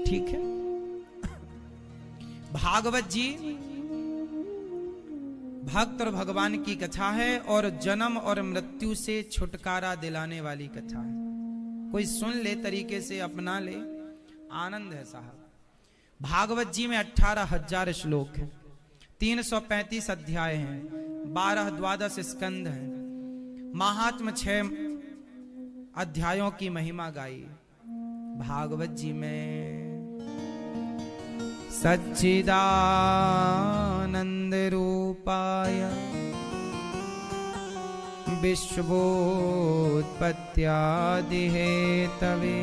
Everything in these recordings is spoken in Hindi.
ठीक है। भागवत जी भक्त और भगवान की कथा है और जन्म और मृत्यु से छुटकारा दिलाने वाली कथा है। कोई सुन ले, तरीके से अपना ले, आनंद है साहब। भागवत जी में 18,000 श्लोक हैं, 335 अध्याय हैं, 12-12 स्कंद हैं, महात्म 6 अध्यायों की महिमा गाई भागवत जी में। सच्चिदानंद रूपाय विश्वोत्पत्त्यादि हेतवे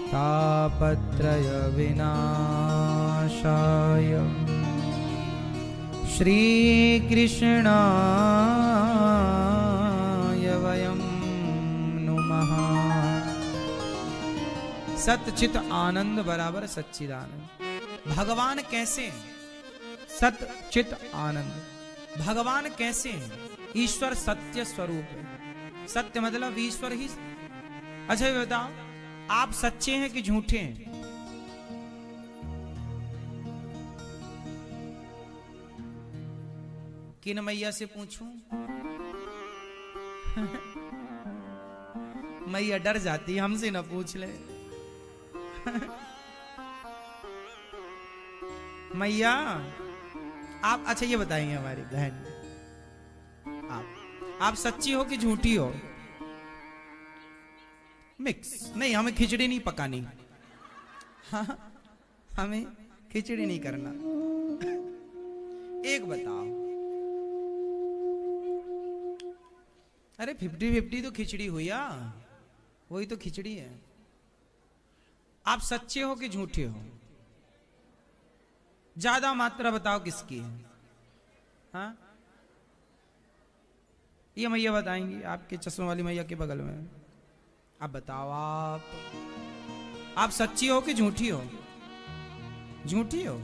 तापत्रय विनाशाय श्री कृष्णाय वयं नुमः। सतचित आनंद बराबर सच्चिदानंद। भगवान कैसे हैं? सतचित आनंद। भगवान कैसे हैं? ईश्वर सत्य स्वरूप है। सत्य मतलब ईश्वर ही। अच्छा ये बताओ, आप सच्चे हैं कि झूठे हैं? किन मैया से पूछूं? मैया डर जाती, हमसे ना पूछ ले। मैया आप, अच्छा ये बताएंगे हमारी बहन, आप सच्ची हो कि झूठी हो? मिक्स नहीं, हमें खिचड़ी नहीं पकानी। हाँ, हमें खिचड़ी नहीं करना। एक बताओ, अरे 50-50 तो खिचड़ी हुई या, वही तो खिचड़ी है। आप सच्चे हो कि झूठे हो? ज्यादा मात्रा बताओ किसकी है? हाँ, ये मैया बताएंगी, आपके चश्मे वाली मैया के बगल में। आप बताओ, आप सच्ची हो कि झूठी हो? झूठी हो।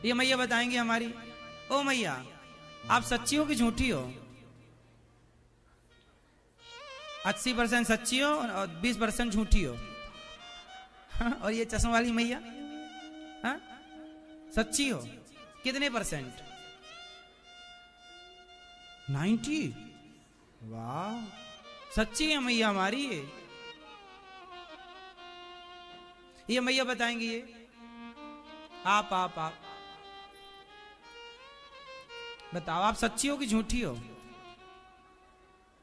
ये मैया बताएंगी हमारी। ओ मैया, आप सच्ची हो कि झूठी हो? 80% सच्ची हो और 20% झूठी हो। और ये चश्मा वाली मैया, हाँ, सच्ची हो कितने %? 90। वाह, सच्ची है मैया हमारी। ये मैया बताएंगी। ये आप बताओ, आप सच्ची हो कि झूठी हो?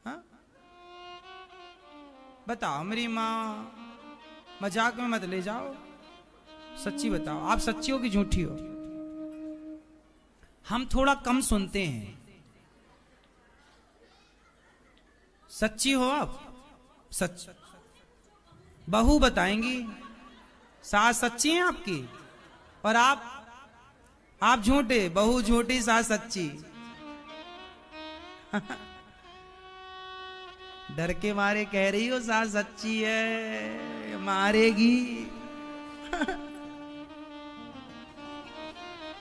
हाँ बताओ मेरी माँ, मजाक में मत ले जाओ, सच्ची बताओ, आप सच्ची हो कि झूठी हो? हम थोड़ा कम सुनते हैं। सच्ची हो आप? सच। बहू बताएंगी, सास सच्ची है आपकी, और आप झूठे। बहू झूठी, सास सच्ची। डर के मारे कह रही हो सास सच्ची है, मारेगी।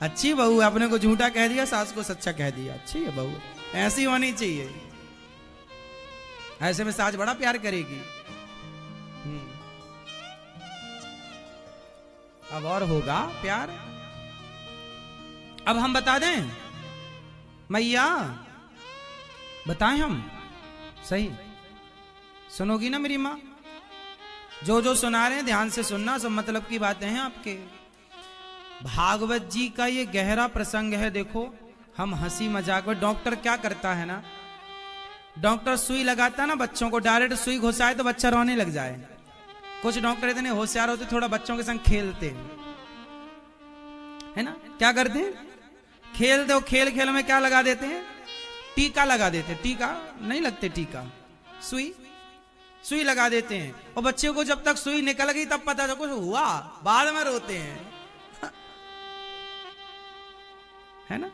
अच्छी बहू, अपने को झूठा कह दिया, सास को सच्चा कह दिया। अच्छी है बहू, ऐसी होनी चाहिए। ऐसे में सास बड़ा प्यार करेगी। अब और होगा प्यार। अब हम बता दें मैया, बताएं हम सही? सुनोगी ना मेरी माँ? जो सुना रहे हैं ध्यान से सुनना, सब मतलब की बातें हैं आपके। भागवत जी का ये गहरा प्रसंग है। देखो, हम हंसी मजाक में, डॉक्टर क्या करता है ना, डॉक्टर सुई लगाता है ना बच्चों को, डायरेक्ट सुई घुसाए तो बच्चा रोने लग जाए। कुछ डॉक्टर इतने होशियार होते, थोड़ा बच्चों के संग खेलते है ना। क्या करते हैं? खेलते हो, खेल में क्या लगा देते हैं? टीका लगा देते। टीका नहीं लगते, टीका सुई लगा देते हैं। और बच्चे को जब तक सुई निकल गई तब पता कुछ हुआ, बाद में रोते हैं। है ना।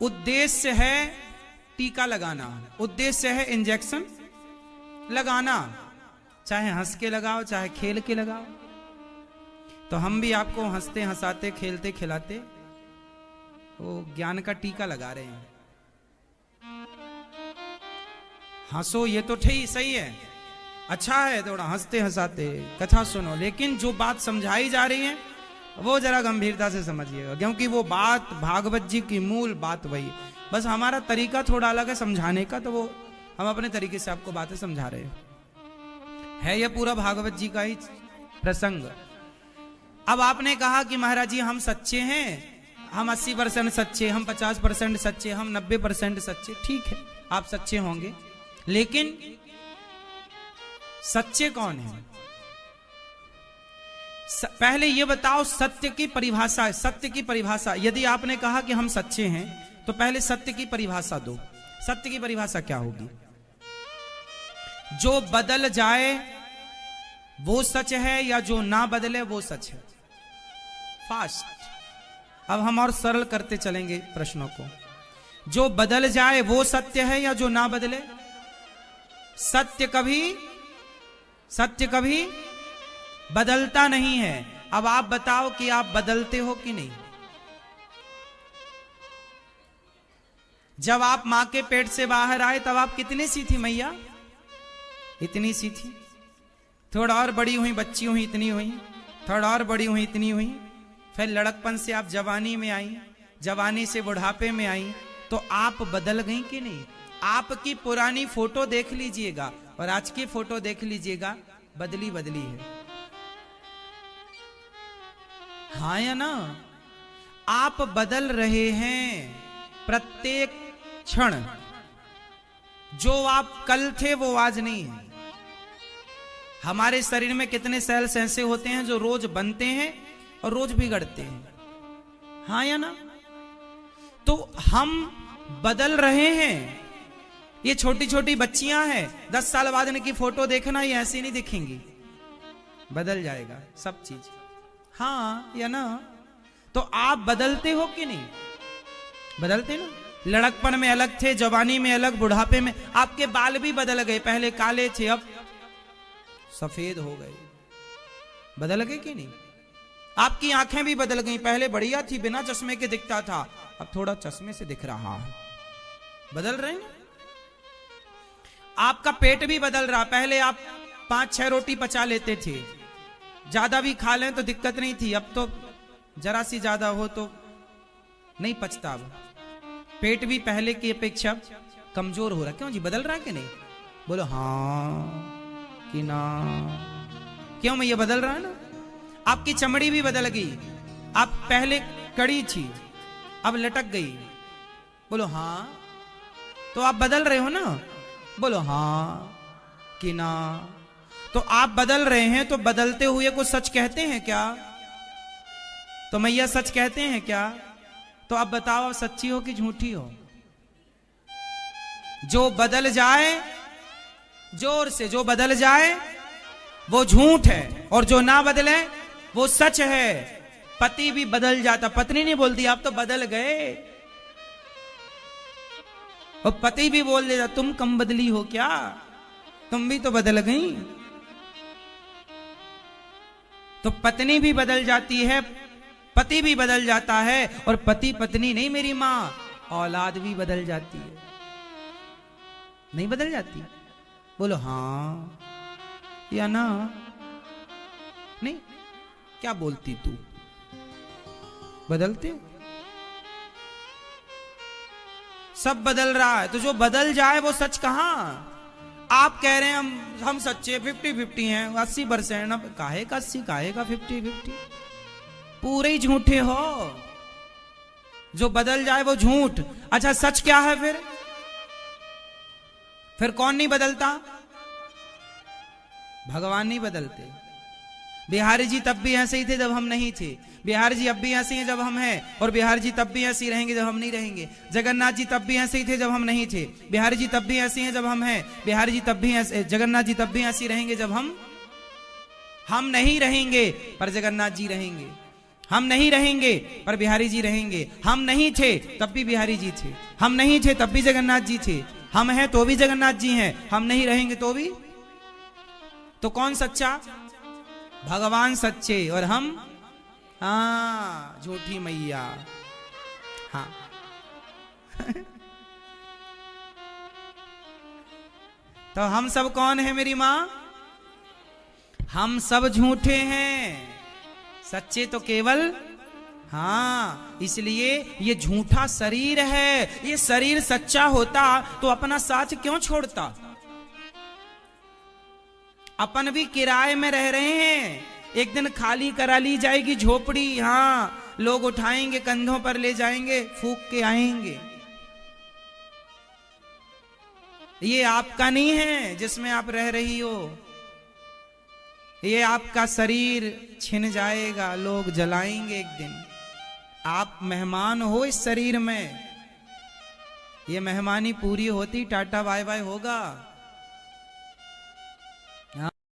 उद्देश्य है टीका लगाना, उद्देश्य है इंजेक्शन लगाना, चाहे हंस के लगाओ चाहे खेल के लगाओ। तो हम भी आपको हंसते हंसाते खेलते खिलाते वो ज्ञान का टीका लगा रहे हैं। हंसो ये तो ठीक सही है, अच्छा है, थोड़ा हंसते हंसाते कथा सुनो, लेकिन जो बात समझाई जा रही है वो जरा गंभीरता से समझिएगा, क्योंकि वो बात भागवत जी की मूल बात वही है। बस हमारा तरीका थोड़ा अलग है समझाने का, तो वो हम अपने तरीके से आपको बातें समझा रहे हैं। है ये पूरा भागवत जी का ही प्रसंग। अब आपने कहा कि महाराज जी हम सच्चे हैं, हम 80% सच्चे, हम 50% सच्चे, हम 90% सच्चे। ठीक है, आप सच्चे होंगे, लेकिन सच्चे कौन है? पहले ये बताओ सत्य की परिभाषा, सत्य की परिभाषा। यदि आपने कहा कि हम सच्चे हैं तो पहले सत्य की परिभाषा दो। सत्य की परिभाषा क्या होगी? जो बदल जाए वो सच है, या जो ना बदले वो सच है? फास्ट। अब हम और सरल करते चलेंगे प्रश्नों को। जो बदल जाए वो सत्य है या जो ना बदले? सत्य कभी बदलता नहीं है। अब आप बताओ कि आप बदलते हो कि नहीं? जब आप मां के पेट से बाहर आए तब आप कितनी सी थी मैया? इतनी सी थी। थोड़ा और बड़ी हुई, बच्ची हुई, इतनी हुई। थोड़ा और बड़ी हुई, इतनी हुई। फिर लड़कपन से आप जवानी में आई, जवानी से बुढ़ापे में आई, तो आप बदल गई कि नहीं? आपकी पुरानी फोटो देख लीजिएगा और आज की फोटो देख लीजिएगा, बदली बदली है। हाँ या ना? आप बदल रहे हैं प्रत्येक क्षण। जो आप कल थे वो आज नहीं है। हमारे शरीर में कितने सेल्स ऐसे होते हैं जो रोज बनते हैं और रोज बिगड़ते हैं। हाँ या ना? तो हम बदल रहे हैं। ये छोटी छोटी बच्चियां हैं, 10 साल बाद इनकी फोटो देखना, ये ऐसी नहीं दिखेंगी, बदल जाएगा सब चीज। हाँ या ना? तो आप बदलते हो कि नहीं? बदलते ना? लड़कपन में अलग थे, जवानी में अलग, बुढ़ापे में। आपके बाल भी बदल गए, पहले काले थे अब सफेद हो गए। बदल गए कि नहीं? आपकी आंखें भी बदल गई, पहले बढ़िया थी, बिना चश्मे के दिखता था, अब थोड़ा चश्मे से दिख रहा है। बदल रहे हैं। आपका पेट भी बदल रहा, पहले आप 5-6 रोटी पचा लेते थे, ज्यादा भी खा लें तो दिक्कत नहीं थी, अब तो जरा सी ज्यादा हो तो नहीं पचता। अब पेट भी पहले की अपेक्षा कमजोर हो रहा। क्यों जी, बदल रहा है कि नहीं? बोलो हाँ कि ना? क्यों मैं, ये बदल रहा है ना? आपकी चमड़ी भी बदल गई। आप पहले कड़ी थी, अब लटक गई। बोलो हाँ। तो आप बदल रहे हो ना? बोलो हाँ कि ना? तो आप बदल रहे हैं, तो बदलते हुए को सच कहते हैं क्या? तो मैया सच कहते हैं क्या? तो आप बताओ, आप सच्ची हो कि झूठी हो? जो बदल जाए, जोर से, जो बदल जाए वो झूठ है, और जो ना बदले वो सच है। पति भी बदल जाता, पत्नी नहीं बोलती आप तो बदल गए, और पति भी बोल देता तुम कम बदली हो क्या, तुम भी तो बदल गई। तो पत्नी भी बदल जाती है, पति भी बदल जाता है, और पति पत्नी नहीं मेरी मां, औलाद भी बदल जाती है। नहीं बदल जाती? बोलो हाँ या ना? नहीं? क्या बोलती तू? बदलते? सब बदल रहा है, तो जो बदल जाए वो सच कहां? आप कह रहे हैं हम सच्चे 50-50 हैं, 80%। अब काहे का 80, काहे का 50-50? पूरे ही झूठे हो। जो बदल जाए वो झूठ। अच्छा सच क्या है फिर कौन नहीं बदलता? भगवान नहीं बदलते। बिहारी जी तब भी ऐसे ही थे जब हम नहीं थे, बिहारी जी अब भी ऐसे हैं जब हम हैं, और बिहारी जी तब भी ऐसे ही रहेंगे जब हम नहीं रहेंगे। जगन्नाथ जी तब भी ऐसे ही थे जब हम नहीं थे, बिहारी जी तब भी ऐसे हैं जब हम हैं, बिहारी जी तब भी ऐसे, जगन्नाथ जी तब भी ऐसे रहेंगे जब हम नहीं रहेंगे पर जगन्नाथ जी रहेंगे। हम नहीं रहेंगे पर बिहारी जी रहेंगे। हम नहीं थे तब भी बिहारी जी थे, हम नहीं थे तब भी जगन्नाथ जी थे, हम हैं तो भी जगन्नाथ जी हैं, हम नहीं रहेंगे तो भी। तो कौन सच्चा? भगवान सच्चे, और हम हाँ झूठी मैया। हाँ तो हम सब कौन है मेरी माँ? हम सब झूठे हैं, सच्चे तो केवल, हाँ, इसलिए ये झूठा शरीर है। ये शरीर सच्चा होता तो अपना साथ क्यों छोड़ता? अपन भी किराए में रह रहे हैं, एक दिन खाली करा ली जाएगी झोपड़ी, हाँ, लोग उठाएंगे, कंधों पर ले जाएंगे, फूंक के आएंगे। ये आपका नहीं है जिसमें आप रह रही हो, ये आपका शरीर छिन जाएगा, लोग जलाएंगे एक दिन। आप मेहमान हो इस शरीर में, ये मेहमानी पूरी होती टाटा बाय बाय होगा।